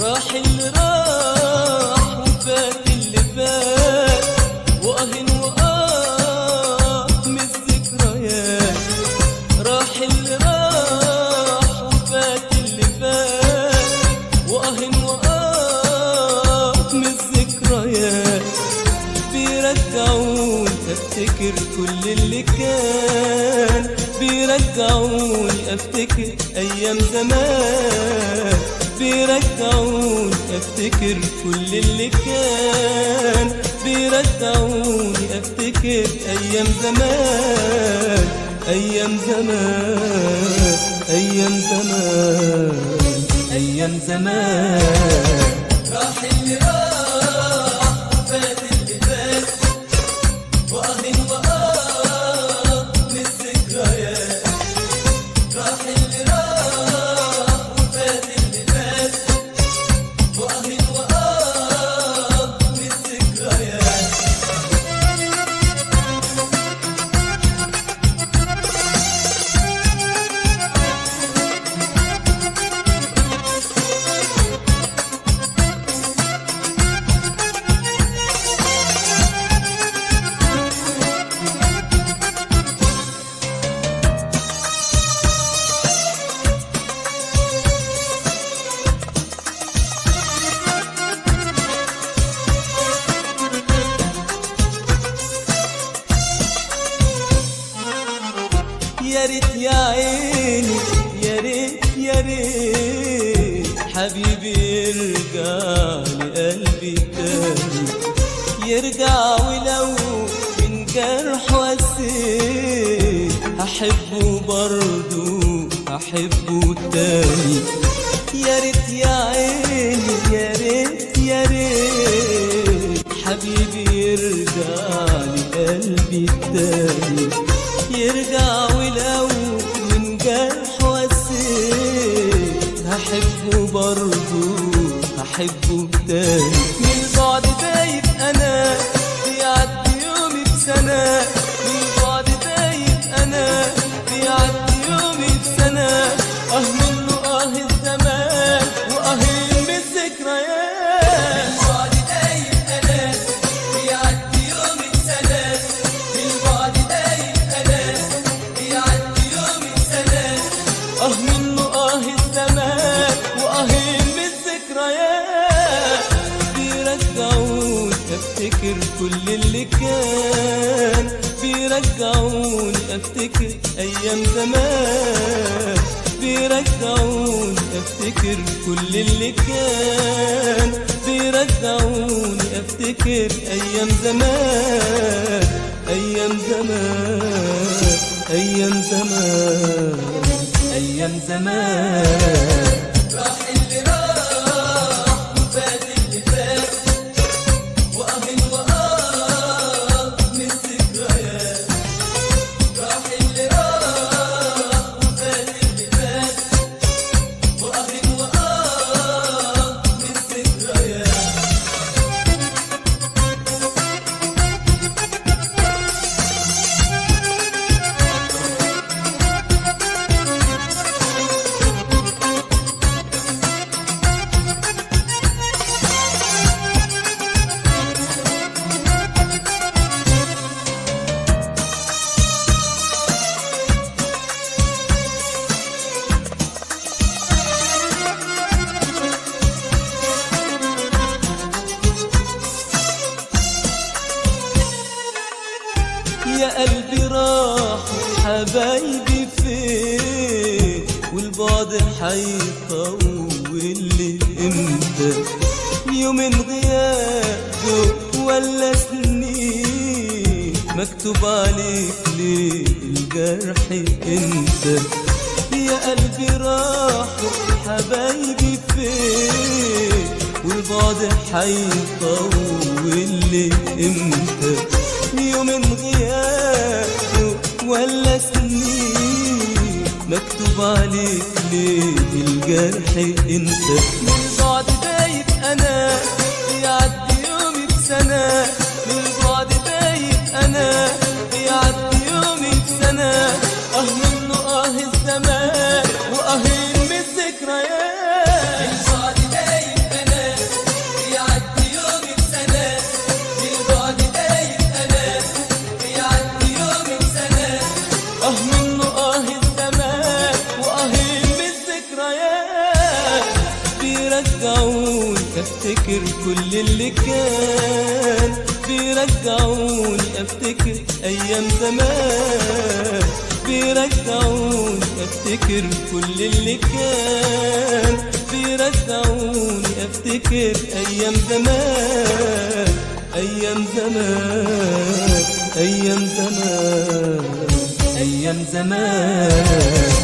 راح اللي راح وفات اللي فات، وأهن من الذكريات. راح اللي راح وفات اللي فات، وأهن من الذكريات. بيرجعوني افتكر كل اللي كان، بيرجعوني افتكر ايام زمان. بيرجعوني افتكر كل اللي كان، بيرجعوني افتكر ايام زمان. ايام زمان، ايام زمان، ايام زمان. راح اللي راح وفات اللي فات، وأهن من الذكريات. راح اللي راح وفات اللي فات، وأهن من الذكريات. يا ريت يا عيني، يا ريت يا ريت حبيبي يرجع لقلبي تاني. يرجع ولو من جرح وسيت، هحبه برضو هحبه تاني. يا ريت يا عيني، يا ريت يا ريت حبيبي يرجع لقلبي تاني. يرجع ولو من جرح وسيت، هحبه برضو هحبه تاني. من البعد دايب انا، بيعدي يومي بسنة. من البعد دايب انا، بيعدي يومي بسنة. منه الزمان، وأهل من الذكريات. من البعد دايب انا، بيعدي يومي بسنة. من البعد دايب انا، بيعدي يومي بسنة. منه الزمان، وأهل من الذكريات. بيرجعوني افتكر كل اللي كان، بيرجعوني افتكر ايام زمان. بيرجعوني افتكر كل اللي كان، بيرجعوني افتكر ايام زمان. ايام زمان، ايام زمان، ايام زمان. راح اللي راح وفات اللي فات، وأهن من الذكريات. راح اللي راح وفات اللي فات، وأهن من الذكريات. يا قلبي راح حبايبي فين، والبعد حيطول لي امتى؟ يومين غياب ولا سنين، مكتوب عليك ليه الجرح انت؟ يا قلبي راح حبايبي فين، والبعد حيطول لي امتى؟ يومين غياب ولا سنين، مكتوب عليك ليه الجرح انت؟ من البعد دايب انا، بيعدي يومي بسنة. من البعد دايب انا، بيعدي يومي بسنة. منه الزمان، وأهل من الذكريات. من البعد دايب افتكر كل اللي كان، بيرجعوني افتكر ايام زمان، بيرجعوني افتكر كل اللي كان، بيرجعوني افتكر ايام زمان، ايام زمان، ايام زمان، ايام زمان.